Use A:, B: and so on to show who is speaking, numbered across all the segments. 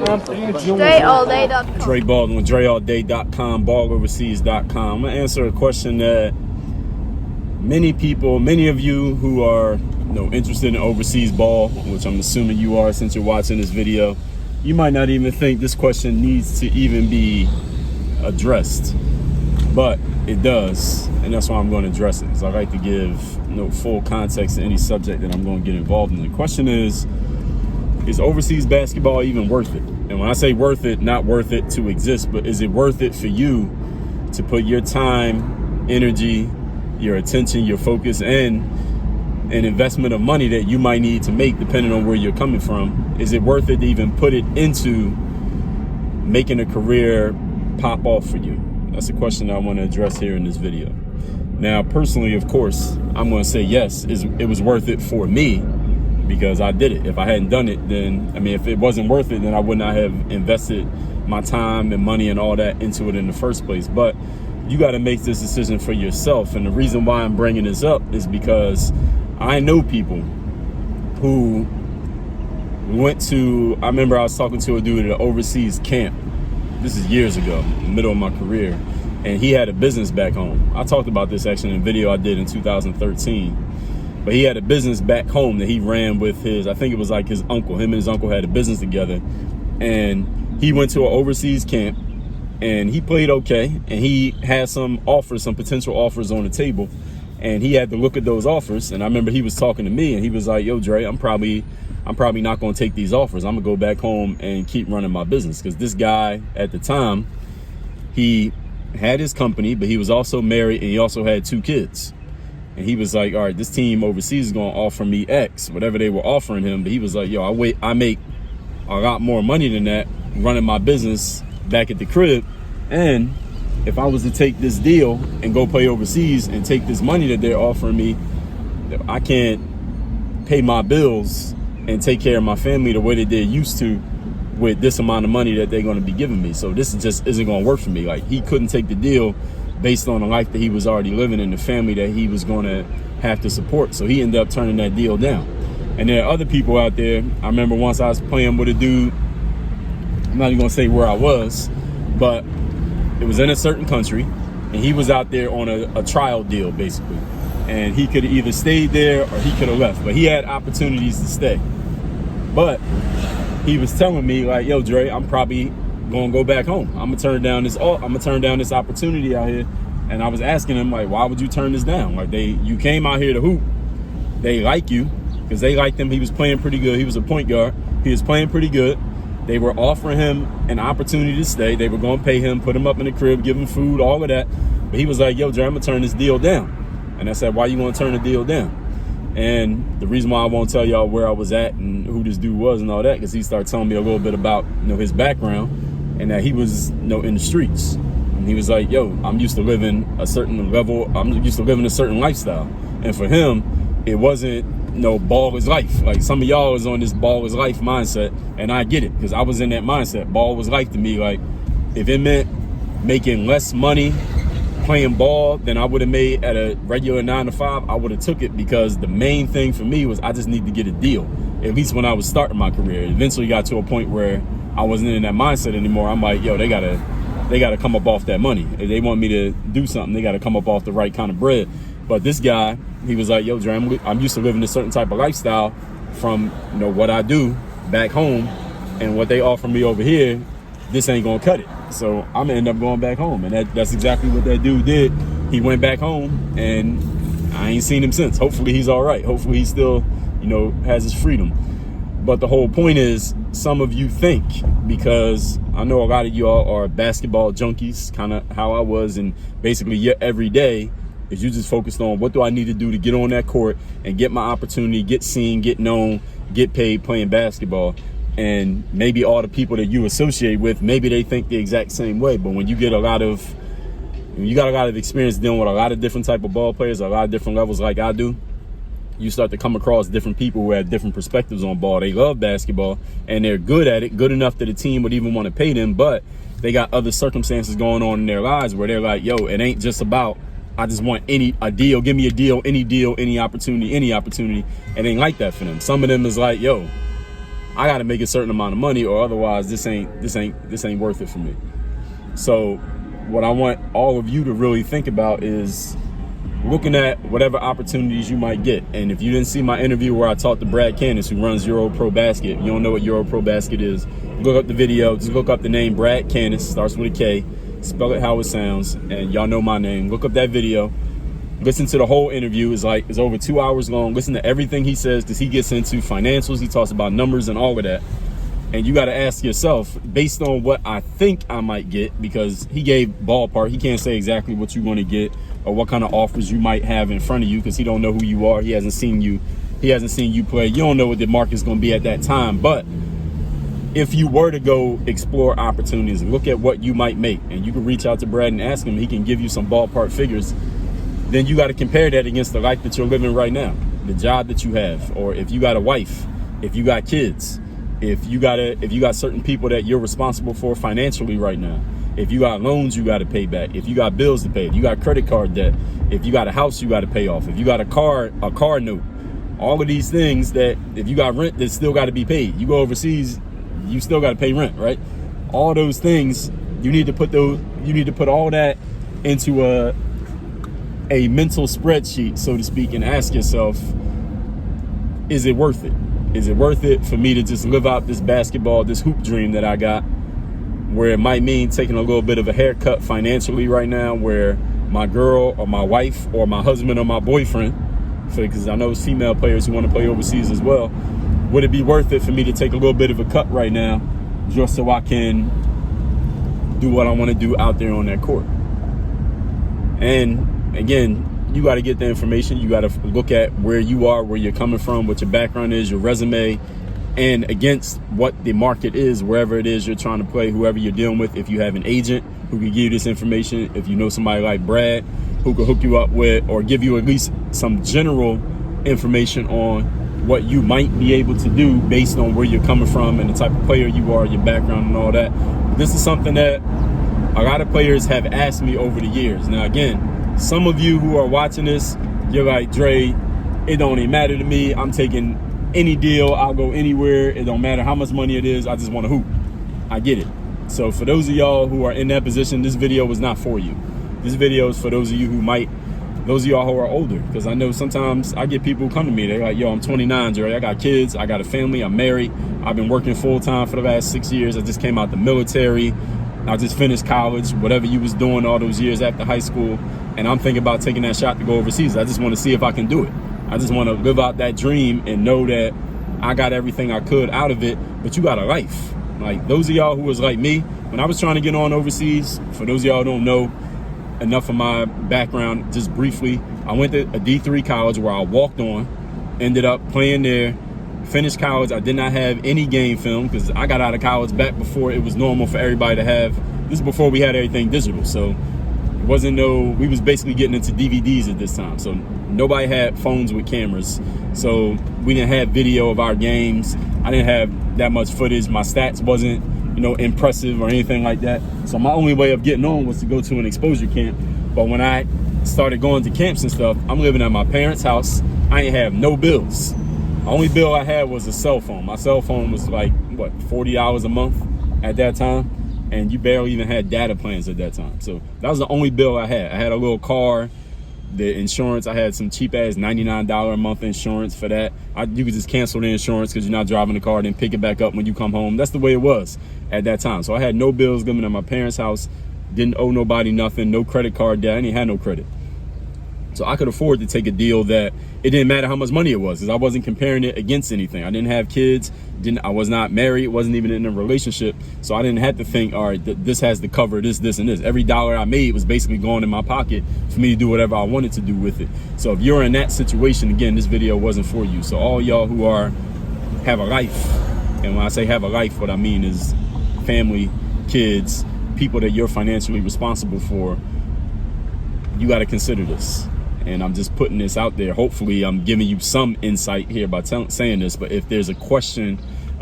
A: DreAllDay.com.
B: Dre Baldwin, DreAllDay.com, balloverseas.com. I'm going to answer a question that many of you who are interested in overseas ball, which I'm assuming you are since you're watching this video, you might not even think this question needs to even be addressed, but it does, and that's why I'm going to address it, because I like to give full context to any subject that I'm going to get involved in. The question is overseas basketball even worth it? And when I say worth it, not worth it to exist, but is it worth it for you to put your time, energy, your attention, your focus, and an investment of money that you might need to make depending on where you're coming from? Is it worth it to even put it into making a career pop off for you? That's a question I want to address here in this video. Now, personally, of course, I'm going to say yes, it was worth it for me, because I did it. If I hadn't done it, then, if it wasn't worth it, then I would not have invested my time and money and all that into it in the first place. But you got to make this decision for yourself. And the reason why I'm bringing this up is because I know people who I remember I was talking to a dude at an overseas camp. This is years ago, in the middle of my career. And he had a business back home. I talked about this actually in a video I did in 2013. But he had a business back home that he ran with I think it was like his uncle. Him and his uncle had a business together. And he went to an overseas camp and he played okay. And he had some potential offers on the table. And he had to look at those offers. And I remember he was talking to me and he was like, yo, Dre, I'm probably not going to take these offers. I'm going to go back home and keep running my business. Because this guy at the time, he had his company, but he was also married and he also had 2 kids. And he was like, all right, this team overseas is going to offer me X, whatever they were offering him. But he was like, yo, I make a lot more money than that running my business back at the crib. And if I was to take this deal and go play overseas and take this money that they're offering me, I can't pay my bills and take care of my family the way that they're used to with this amount of money that they're going to be giving me. So this just isn't going to work for me. Like, he couldn't take the deal based on the life that he was already living and the family that he was going to have to support. So he ended up turning that deal down. And there are other people out there. I remember once I was playing with a dude, I'm not even going to say where I was, but it was in a certain country, and he was out there on a trial deal, basically. And he could have either stayed there or he could have left, but he had opportunities to stay. But he was telling me, like, yo, Dre, I'm probably gonna go back home. I'm gonna turn down this opportunity out here. And I was asking him, like, why would you turn this down? Like, you came out here to hoop. They like you because they liked him. He was playing pretty good. He was a point guard. He was playing pretty good. They were offering him an opportunity to stay. They were gonna pay him, put him up in the crib, give him food, all of that. But he was like, yo, Dre, I'm gonna turn this deal down. And I said, why you gonna turn the deal down? And the reason why I won't tell y'all where I was at and who this dude was and all that, because he started telling me a little bit about his background and that he was in the streets. And he was like, yo, I'm used to living a certain level. I'm used to living a certain lifestyle. And for him, it wasn't ball is life. Like, some of y'all is on this ball is life mindset, and I get it because I was in that mindset. Ball was life to me. Like, if it meant making less money playing ball than I would have made at a regular 9 to 5, I would have took it, because the main thing for me was I just need to get a deal, at least when I was starting my career. It eventually got to a point where I wasn't in that mindset anymore. I'm like, yo, they gotta come up off that money. If they want me to do something, they gotta come up off the right kind of bread. But this guy, he was like, yo, Dre, I'm used to living a certain type of lifestyle from what I do back home, and what they offer me over here, this ain't gonna cut it. So I'm gonna end up going back home. And that's exactly what that dude did. He went back home, and I ain't seen him since. Hopefully he's all right. Hopefully he still, has his freedom. But the whole point is, some of you think, because I know a lot of y'all are basketball junkies, kind of how I was, and basically every day is you just focused on, what do I need to do to get on that court and get my opportunity, get seen, get known, get paid playing basketball. And maybe all the people that you associate with, maybe they think the exact same way. But when you got a lot of experience dealing with a lot of different type of ball players, a lot of different levels like I do, you start to come across different people who have different perspectives on ball. They love basketball and they're good at it, good enough that the team would even want to pay them, but they got other circumstances going on in their lives where they're like, yo, it ain't just about, I just want a deal, give me a deal, any opportunity. It ain't like that for them. Some of them is like, yo, I got to make a certain amount of money, or otherwise this ain't worth it for me. So what I want all of you to really think about is looking at whatever opportunities you might get. And if you didn't see my interview where I talked to Brad Candace, who runs Euro Pro Basket, you don't know what Euro Pro Basket is, look up the video. Just look up the name Brad Candace, starts with a K, spell it how it sounds, and y'all know my name. Look up that video. Listen to the whole interview. It's over 2 hours long. Listen to everything he says, because he gets into financials. He talks about numbers and all of that. And you got to ask yourself, based on what I think I might get, because he gave ballpark. He can't say exactly what you're going to get or what kind of offers you might have in front of you, because he don't know who you are. He hasn't seen you. He hasn't seen you play. You don't know what the market's going to be at that time. But if you were to go explore opportunities and look at what you might make, and you can reach out to Brad and ask him, he can give you some ballpark figures, then you got to compare that against the life that you're living right now, the job that you have, or if you got a wife, if you got kids, if you got certain people that you're responsible for financially right now, if you got loans you got to pay back, if you got bills to pay, if you got credit card debt, if you got a house you got to pay off, if you got a car note, all of these things that if you got rent that still got to be paid. You go overseas, you still got to pay rent, right? All those things, you need to put all that into a mental spreadsheet, so to speak, and ask yourself, is it worth it? Is it worth it for me to just live out this hoop dream that I got, where it might mean taking a little bit of a haircut financially right now, where my girl or my wife or my husband or my boyfriend, because I know it's female players who want to play overseas as well, would it be worth it for me to take a little bit of a cut right now just so I can do what I want to do out there on that court? And again, you got to get the information. You got to look at where you are, where you're coming from, what your background is, your resume, and against what the market is, wherever it is you're trying to play, whoever you're dealing with. If you have an agent who can give you this information, if you know somebody like Brad who can hook you up with or give you at least some general information on what you might be able to do based on where you're coming from and the type of player you are, your background and all that. This is something that a lot of players have asked me over the years. Now, again, some of you who are watching this, you're like, Dre, it don't even matter to me. I'm taking any deal. I'll go anywhere. It don't matter how much money it is. I just want to hoop. I get it. So for those of y'all who are in that position, this video was not for you. This video is for those of you those of y'all who are older, because I know sometimes I get people who come to me. They're like, yo, I'm 29, Dre. I got kids. I got a family. I'm married. I've been working full time for the last 6 years. I just came out the military. I just finished college, whatever you was doing all those years after high school. And I'm thinking about taking that shot to go overseas. I just want to see if I can do it. I just want to live out that dream and know that I got everything I could out of it. But you got a life. Like those of y'all who was like me, when I was trying to get on overseas, for those of y'all who don't know enough of my background, just briefly, I went to a D3 college where I walked on, ended up playing there, finished college. I did not have any game film because I got out of college back before it was normal for everybody to have. This is before we had everything digital. So we was basically getting into DVDs at this time. So nobody had phones with cameras. So we didn't have video of our games. I didn't have that much footage. My stats wasn't, impressive or anything like that. So my only way of getting on was to go to an exposure camp. But when I started going to camps and stuff, I'm living at my parents' house. I ain't have no bills. The only bill I had was a cell phone. My cell phone was like, $40 a month at that time. And you barely even had data plans at that time. So that was the only bill I had. I had a little car, the insurance. I had some cheap ass $99 a month insurance for that. You could just cancel the insurance because you're not driving the car, then pick it back up when you come home. That's the way it was at that time. So I had no bills living at my parents' house. Didn't owe nobody nothing. No credit card debt. I didn't have no credit. So I could afford to take a deal that it didn't matter how much money it was, because I wasn't comparing it against anything. I didn't have kids. I was not married. Wasn't even in a relationship. So I didn't have to think, all right, this has to cover this, and this. Every dollar I made was basically going in my pocket for me to do whatever I wanted to do with it. So if you're in that situation, again, this video wasn't for you. So all y'all who have a life, and when I say have a life, what I mean is family, kids, people that you're financially responsible for, you got to consider this. And I'm just putting this out there. Hopefully I'm giving you some insight here by saying this. But if there's a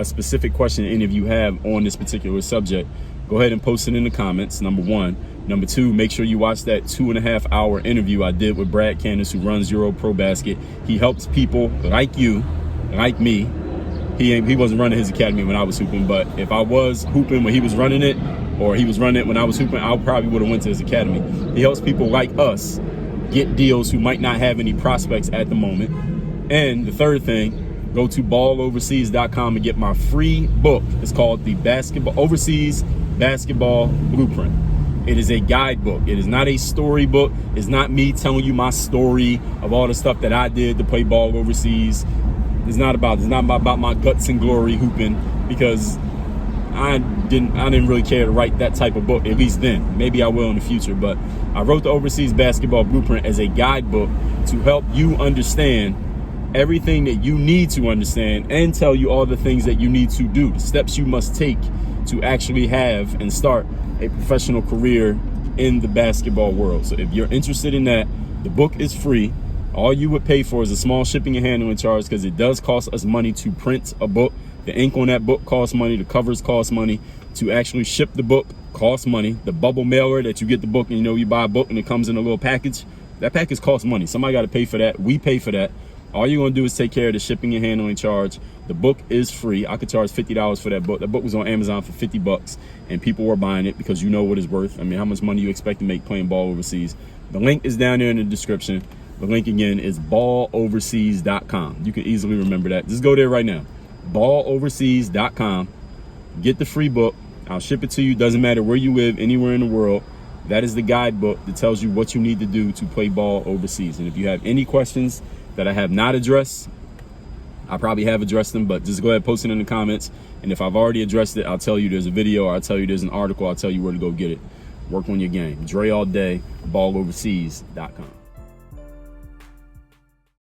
B: specific question any of you have on this particular subject, go ahead and post it in the comments, number one. Number two, make sure you watch that 2.5 hour interview I did with Brad Candace, who runs Euro Pro Basket. He helps people like you, like me, He wasn't running his academy when I was hooping, but if I was hooping when he was running it, or he was running it when I was hooping, I probably would have went to his academy. He helps people like us get deals who might not have any prospects at the moment. And the third thing, go to balloverseas.com and get my free book. It's called the Overseas Basketball Blueprint. It is a guidebook. It is not a storybook. It's not me telling you my story of all the stuff that I did to play ball overseas. It's not about my guts and glory hooping, because I didn't really care to write that type of book, at least then. Maybe I will in the future, but I wrote the Overseas Basketball Blueprint as a guidebook to help you understand everything that you need to understand and tell you all the things that you need to do, the steps you must take to actually have and start a professional career in the basketball world. So if you're interested in that, the book is free. All you would pay for is a small shipping and handling charge, because it does cost us money to print a book. The ink on that book costs money. The covers cost money. To actually ship the book costs money. The bubble mailer that you get the book, and you buy a book and it comes in a little package, that package costs money. Somebody got to pay for that. We pay for that. All you're going to do is take care of the shipping and handling charge. The book is free. I could charge $50 for that book. That book was on Amazon for $50, and people were buying it because you know what it's worth. I mean, how much money you expect to make playing ball overseas? The link is down there in the description. The link again is balloverseas.com. You can easily remember that. Just go there right now. balloverseas.com. Get the free book. I'll ship it to you. Doesn't matter where you live, anywhere in the world. That is the guidebook that tells you what you need to do to play ball overseas. And if you have any questions that I have not addressed, I probably have addressed them, but just go ahead and post it in the comments. And if I've already addressed it, I'll tell you there's a video, or I'll tell you there's an article. I'll tell you where to go get it. Work on your game. Dre all day, balloverseas.com.